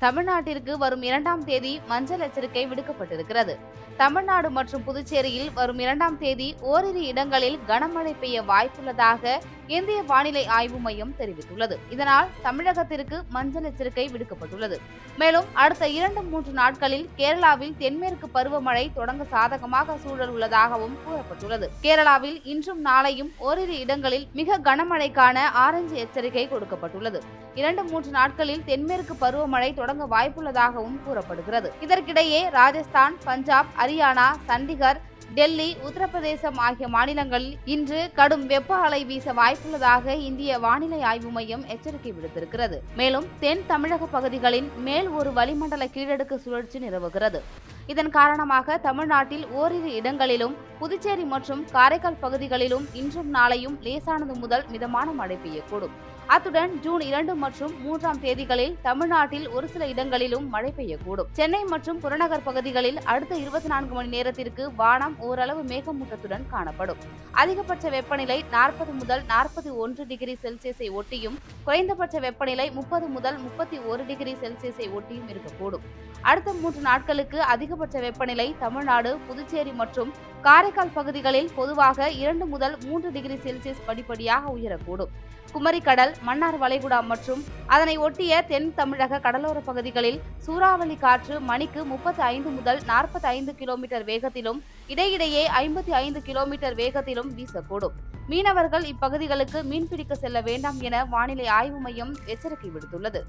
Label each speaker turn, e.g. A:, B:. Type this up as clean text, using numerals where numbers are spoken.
A: தமிழ்நாட்டிற்கு வரும் 2ஆம் தேதி மஞ்சள் எச்சரிக்கை விடுக்கப்பட்டிருக்கிறது. தமிழ்நாடு மற்றும் புதுச்சேரியில் வரும் 2ஆம் தேதி ஓரிரு இடங்களில் கனமழை பெய்ய வாய்ப்புள்ளதாக இந்திய வானிலை ஆய்வு மையம் தெரிவித்துள்ளது. இதனால் தமிழகத்திற்கு மஞ்சள் எச்சரிக்கை விடுக்கப்பட்டுள்ளது. மேலும் அடுத்த 2-3 நாட்களில் கேரளாவில் தென்மேற்கு பருவமழை தொடங்க சாதகமாக சூழல் உள்ளதாகவும் கூறப்பட்டுள்ளது. கேரளாவில் இன்றும் நாளையும் ஓரிரு இடங்களில் மிக கனமழைக்கான ஆரஞ்சு எச்சரிக்கை கொடுக்கப்பட்டுள்ளது. 2-3 நாட்களில் தென்மேற்கு பருவமழை தொடங்க வாய்ப்புள்ளதாகவும் கூறப்படுகிறது. இதற்கிடையே ராஜஸ்தான், பஞ்சாப், ஹரியானா, சண்டிகர், டெல்லி, உத்தரப்பிரதேசம் ஆகிய மாநிலங்களில் இன்று கடும் வெப்ப அலை வீச வாய்ப்புள்ளதாக இந்திய வானிலை ஆய்வு மையம் எச்சரிக்கை விடுத்திருக்கிறது. மேலும் தென் தமிழக பகுதிகளின் மேல் ஒரு வளிமண்டல கீழடுக்கு சுழற்சி நிலவுகிறது. இதன் காரணமாக தமிழ்நாட்டில் ஓரிரு இடங்களிலும் புதுச்சேரி மற்றும் காரைக்கால் பகுதிகளிலும் இன்றும் நாளையும் லேசானது முதல் மிதமான மழை பெய்யக்கூடும். அத்துடன் ஜூன் 2 மற்றும் 3ஆம் தேதிகளில் தமிழ்நாட்டில் ஒரு சில இடங்களிலும் மழை பெய்யக்கூடும். சென்னை மற்றும் புறநகர் பகுதிகளில் அடுத்த 24 மணி நேரத்திற்கு வானம் ஓரளவு மேகமூட்டத்துடன் காணப்படும். அதிகபட்ச வெப்பநிலை 40 முதல் 41 டிகிரி செல்சியஸை ஒட்டியும், குறைந்தபட்ச வெப்பநிலை 30 முதல் 31 டிகிரி செல்சியஸை ஒட்டியும் இருக்கக்கூடும். அடுத்த 3 நாட்களுக்கு அதிகபட்ச வெப்பநிலை தமிழ்நாடு, புதுச்சேரி மற்றும் காரைக்கால் பகுதிகளில் பொதுவாக 2 முதல் 3 டிகிரி செல்சியஸ் படிப்படியாக உயரக்கூடும். குமரிக்கடல், மன்னார் வளைகுடா மற்றும் அதனை ஒட்டிய தென் தமிழக கடலோர பகுதிகளில் சூறாவளி காற்று மணிக்கு 35 முதல் 45 கிலோமீட்டர் வேகத்திலும், இடையிடையே 55 கிலோமீட்டர் வேகத்திலும் வீசக்கூடும். மீனவர்கள் இப்பகுதிகளுக்கு மீன்பிடிக்க செல்ல வேண்டாம் என வானிலை ஆய்வு மையம் எச்சரிக்கை விடுத்துள்ளது.